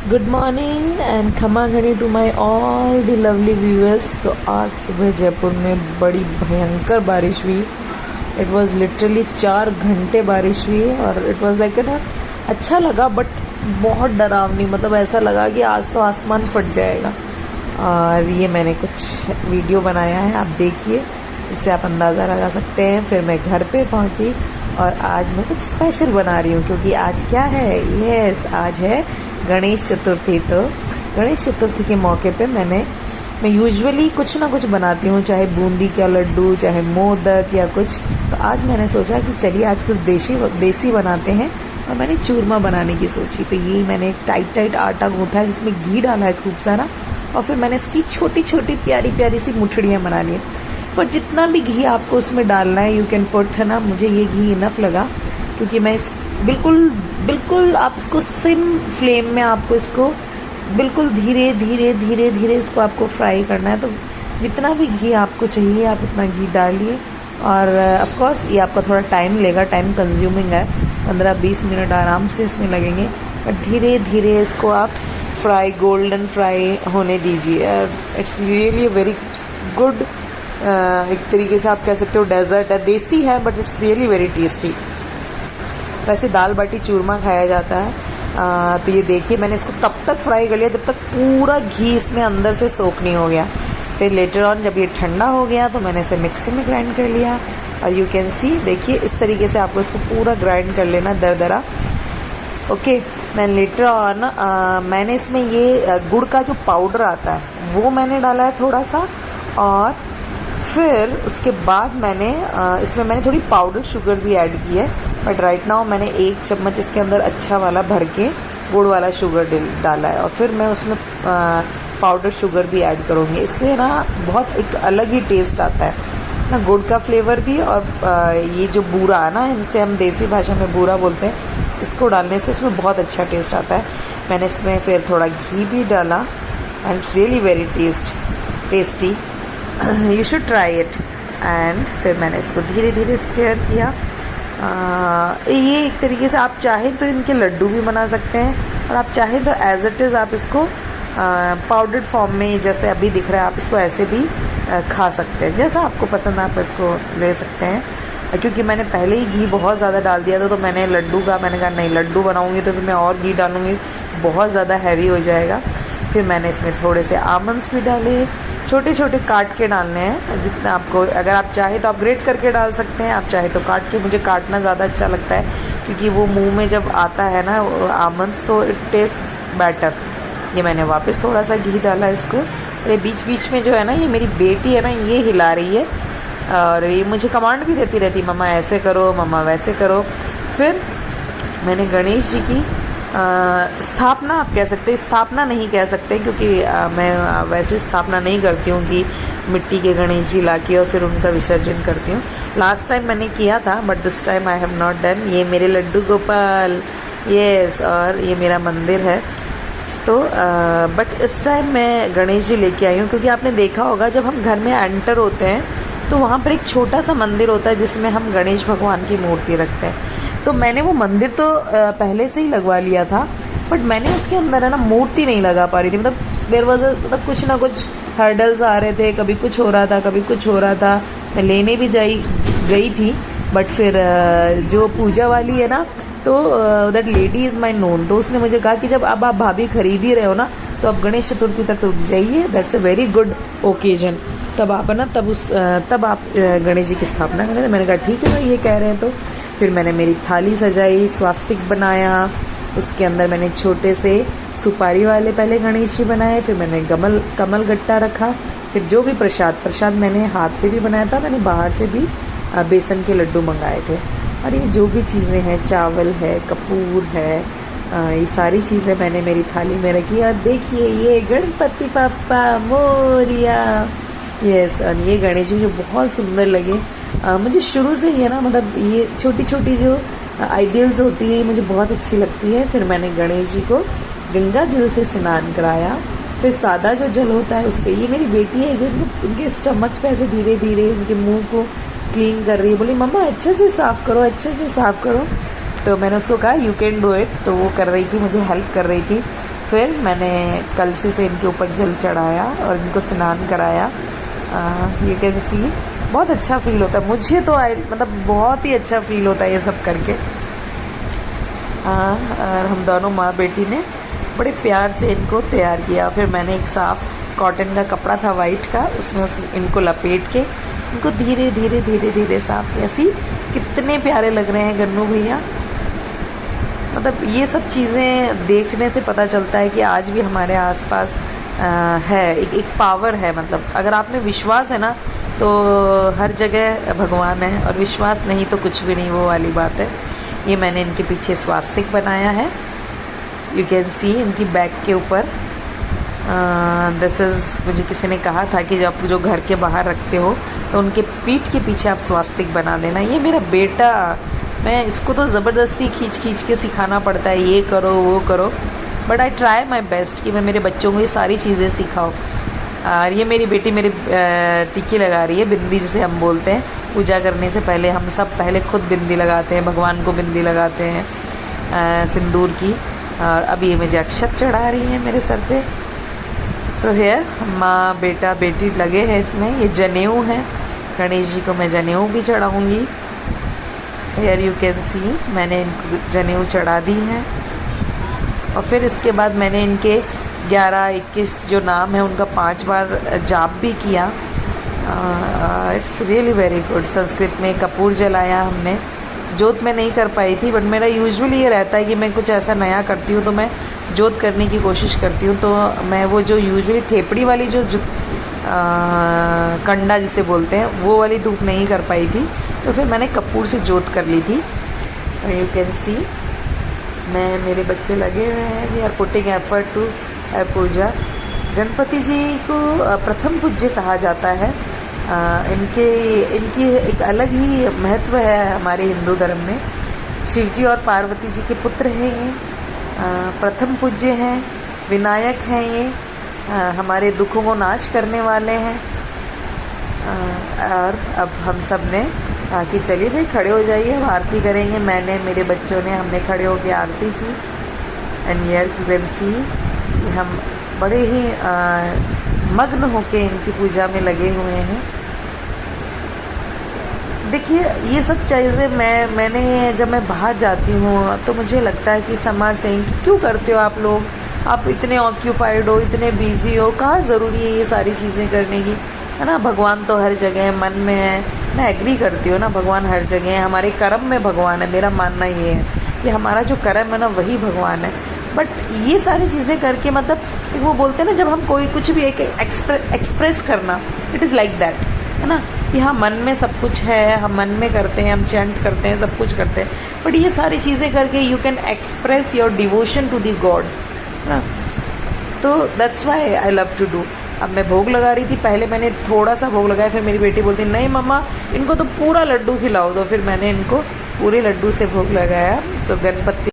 Good morning and खमा घनी to my all the lovely viewers. तो आज सुबह जयपुर में बड़ी भयंकर बारिश हुई। इट वॉज लिटरली 4 घंटे बारिश हुई और इट वॉज लाइक ना अच्छा लगा बट बहुत डरावनी, मतलब ऐसा लगा कि आज तो आसमान फट जाएगा। और ये मैंने कुछ वीडियो बनाया है, आप देखिए, इससे आप अंदाज़ा लगा सकते हैं। फिर मैं घर पे पहुंची और आज मैं कुछ स्पेशल बना रही हूँ क्योंकि आज क्या है, यस आज है गणेश चतुर्थी। तो गणेश चतुर्थी के मौके पे मैं यूजुअली कुछ ना कुछ बनाती हूँ, चाहे बूंदी का लड्डू, चाहे मोदक या कुछ। तो आज मैंने सोचा कि चलिए आज कुछ देसी बनाते हैं और मैंने चूरमा बनाने की सोची। तो ये मैंने टाइट आटा गूँथा है जिसमें घी डाला है खूब सारा, और फिर मैंने इसकी छोटी छोटी प्यारी प्यारी सी मुठड़ियाँ बना ली। पर जितना भी घी आपको उसमें डालना है यू कैन पुट, है ना। मुझे ये घी इनफ लगा क्योंकि मैं इस बिल्कुल आप इसको सिम फ्लेम में आपको इसको बिल्कुल धीरे धीरे इसको आपको फ्राई करना है। तो जितना भी घी आपको चाहिए आप उतना घी डालिए। और ऑफ कोर्स ये आपका थोड़ा टाइम लेगा, टाइम कंज्यूमिंग है, 15-20 मिनट आराम से इसमें लगेंगे। बट धीरे धीरे इसको आप फ्राई, गोल्डन फ्राई होने दीजिए। इट्स रियली वेरी गुड, एक तरीके से आप कह सकते हो डेजर्ट है, देसी है but it's really very tasty. वैसे दाल बाटी चूरमा खाया जाता है। तो ये देखिए मैंने इसको तब तक फ्राई कर लिया जब तक पूरा घी इसमें अंदर से सोख नहीं हो गया। फिर लेटर ऑन जब ये ठंडा हो गया तो मैंने इसे मिक्सी में ग्राइंड कर लिया। और यू कैन सी, देखिए इस तरीके से आपको इसको पूरा ग्राइंड कर लेना दरदरा। ओके, मैंने लेटर ऑन मैंने इसमें ये गुड़ का जो पाउडर आता है वो मैंने डाला है थोड़ा सा, और फिर उसके बाद इसमें मैंने थोड़ी पाउडर शुगर भी ऐड की है। बट राइट नाउ मैंने 1 चम्मच इसके अंदर अच्छा वाला भर के गुड़ वाला शुगर डाला है, और फिर मैं उसमें पाउडर शुगर भी ऐड करूँगी। इससे ना बहुत एक अलग ही टेस्ट आता है ना, गुड़ का फ्लेवर भी। और ये जो बूरा है ना, इनसे हम देसी भाषा में बूरा बोलते हैं, इसको डालने से इसमें बहुत अच्छा टेस्ट आता है। मैंने इसमें फिर थोड़ा घी भी डाला and it's really very tasty. You should try it. And फिर मैंने इसको धीरे धीरे स्टीयर किया। ये एक तरीके से आप चाहें तो इनके लड्डू भी बना सकते हैं, और आप चाहें तो एज इट इज़ आप इसको पाउडर्ड फॉर्म में जैसे अभी दिख रहा है आप इसको ऐसे भी खा सकते हैं, जैसा आपको पसंद आप इसको ले सकते हैं। क्योंकि मैंने पहले ही घी बहुत ज़्यादा डाल दिया था तो मैंने कहा नहीं, लड्डू बनाऊँगी तो फिर मैं और घी डालूँगी, बहुत ज़्यादा हैवी हो जाएगा। फिर मैंने इसमें थोड़े से आमंड्स भी डाले, छोटे छोटे काट के डालने हैं जितना आपको, अगर आप चाहे तो आप ग्रेट करके डाल सकते हैं, आप चाहे तो काट के। मुझे काटना ज़्यादा अच्छा लगता है क्योंकि वो मुंह में जब आता है ना आमंड्स तो इट टेस्ट बेटर। ये मैंने वापस थोड़ा सा घी डाला इसको। ये बीच बीच में जो है ना, ये मेरी बेटी है ना, ये हिला रही है और ये मुझे कमांड भी देती रहती, मम्मा ऐसे करो, मम्मा वैसे करो। फिर मैंने गणेश जी की स्थापना आप कह सकते हैं, स्थापना नहीं कह सकते क्योंकि मैं वैसे स्थापना नहीं करती हूँ कि मिट्टी के गणेश जी लाके और फिर उनका विसर्जन करती हूँ। लास्ट टाइम मैंने किया था but this time I have not done. ये मेरे लड्डू गोपाल, यस, और ये मेरा मंदिर है। तो बट इस टाइम मैं गणेश जी लेके आई हूँ क्योंकि आपने देखा होगा जब हम घर में एंटर होते हैं तो वहाँ पर एक छोटा सा मंदिर होता है जिसमें हम गणेश भगवान की मूर्ति रखते हैं। तो मैंने वो मंदिर तो पहले से ही लगवा लिया था बट मैंने उसके अंदर है ना मूर्ति नहीं लगा पा रही थी। मतलब देयर वाज मतलब कुछ ना कुछ हर्डल्स आ रहे थे, कभी कुछ हो रहा था, कभी कुछ हो रहा था। मैं लेने भी गई थी बट फिर जो पूजा वाली है ना, तो that lady is my known, तो उसने मुझे कहा कि जब अब आप भाभी खरीद ही रहे हो ना तो अब गणेश चतुर्थी तक तो जाइए, that's a very good occasion, तब आप है ना तब आप गणेश जी की स्थापना करें। मैंने कहा ठीक है, ये कह रहे हैं तो। फिर मैंने मेरी थाली सजाई, स्वास्तिक बनाया, उसके अंदर मैंने छोटे से सुपारी वाले पहले गणेश जी बनाए, फिर मैंने कमल गट्टा रखा। फिर जो भी प्रसाद मैंने हाथ से भी बनाया था, मैंने बाहर से भी बेसन के लड्डू मंगाए थे। और ये जो भी चीज़ें हैं, चावल है, कपूर है, ये सारी चीज़ें मैंने मेरी थाली में रखी। और देखिए ये गणपति पापा मोरिया, यस। और ये गणेश जी मुझे बहुत सुंदर लगे। मुझे शुरू से ही है ना, मतलब ये छोटी छोटी जो आइडियल्स होती है मुझे बहुत अच्छी लगती है। फिर मैंने गणेश जी को गंगा जल से स्नान कराया, फिर सादा जो जल होता है उससे। ये मेरी बेटी है जो उनके स्टमक पे ऐसे धीरे धीरे उनके मुंह को क्लीन कर रही है, बोली मम्मा अच्छे से साफ़ करो, अच्छे से साफ़ करो। तो मैंने उसको कहा यू कैन डू इट, तो वो कर रही थी, मुझे हेल्प कर रही थी। फिर मैंने कलशी से इनके ऊपर जल चढ़ाया और इनको स्नान कराया। यू कैन सी बहुत अच्छा फील होता है मुझे तो, मतलब बहुत ही अच्छा फील होता है ये सब करके। और हम दोनों माँ बेटी ने बड़े प्यार से इनको तैयार किया। फिर मैंने एक साफ़ कॉटन का कपड़ा था वाइट का, उसमें इनको लपेट के इनको धीरे धीरे धीरे धीरे साफ किया। सी कितने प्यारे लग रहे हैं गन्नू भैया। मतलब ये सब चीज़ें देखने से पता चलता है कि आज भी हमारे आसपास है एक पावर है। मतलब अगर आप में विश्वास है ना तो हर जगह भगवान है, और विश्वास नहीं तो कुछ भी नहीं, वो वाली बात है। ये मैंने इनके पीछे स्वास्तिक बनाया है, यू कैन सी इनकी बैक के ऊपर। दिस इज़, मुझे किसी ने कहा था कि जब जो घर के बाहर रखते हो तो उनके पीठ के पीछे आप स्वास्तिक बना देना। ये मेरा बेटा, मैं इसको तो ज़बरदस्ती खींच खींच के सिखाना पड़ता है, ये करो वो करो, but I try my best कि मैं मेरे बच्चों को ये सारी चीज़ें सिखाऊँ। और ये मेरी बेटी मेरी टिक्की लगा रही है, बिंदी जिसे हम बोलते हैं। पूजा करने से पहले हम सब पहले खुद बिंदी लगाते हैं, भगवान को बिंदी लगाते हैं सिंदूर की। और अब ये मुझे अक्षत चढ़ा रही है मेरे सर पे। सो हेयर माँ बेटा बेटी लगे हैं इसमें। ये जनेऊ है, गणेश जी को मैं जनेऊ भी चढ़ाऊँगी। हेयर यू कैन सी मैंने इनको जनेऊ चढ़ा दी है। और फिर इसके बाद मैंने इनके 11-21 जो नाम है उनका 5 बार जाप भी किया। It's really very good. Sanskrit में कपूर जलाया हमने, जोत में नहीं कर पाई थी, बट मेरा यूजुअली ये रहता है कि मैं कुछ ऐसा नया करती हूँ तो मैं जोत करने की कोशिश करती हूँ। तो मैं वो जो यूजुअली थेपड़ी वाली जो कंडा जिसे बोलते हैं वो वाली धूप नहीं कर पाई थी, तो फिर मैंने कपूर से जोत कर ली थी। यू कैन सी मेरे बच्चे लगे हुए हैं, we are putting effort to puja. Ganpati ji को प्रथम पूज्य कहा जाता है। इनकी एक अलग ही महत्व है हमारे हिंदू धर्म में। शिव जी और पार्वती जी के पुत्र हैं ये, प्रथम पूज्य हैं, विनायक हैं ये, हमारे दुखों को नाश करने वाले हैं। और अब हम सब ने कहा कि चलिए भाई खड़े हो जाइए, अब आरती करेंगे। मैंने, मेरे बच्चों ने, हमने खड़े होकर आरती की। And here you can see हम बड़े ही मग्न होके इनकी पूजा में लगे हुए हैं। देखिए ये सब चीज़ें मैंने जब मैं बाहर जाती हूँ तो मुझे लगता है कि समाज से क्यों करते हो आप लोग, आप इतने ऑक्यूपाइड हो, इतने बिजी हो, कहाँ ज़रूरी है ये सारी चीज़ें करने की, है ना। भगवान तो हर जगह है, मन में है। मैं एग्री करती हूँ ना, भगवान हर जगह है, हमारे कर्म में भगवान है। मेरा मानना ये है कि हमारा जो कर्म है ना वही भगवान है। बट ये सारी चीज़ें करके, मतलब वो बोलते हैं ना, जब हम कोई कुछ भी एक एक्सप्रेस करना, इट इज़ लाइक दैट, है ना, कि हाँ मन में सब कुछ है, हम मन में करते हैं, हम चैंट करते हैं, सब कुछ करते हैं, बट ये सारी चीज़ें करके you can express your devotion to the God, है ना। तो that's why I love to do. अब मैं भोग लगा रही थी, पहले मैंने थोड़ा सा भोग लगाया, फिर मेरी बेटी बोलती नहीं मम्मा इनको तो पूरा लड्डू खिलाओ दो, फिर मैंने इनको पूरे लड्डू से भोग लगाया। सो गणपति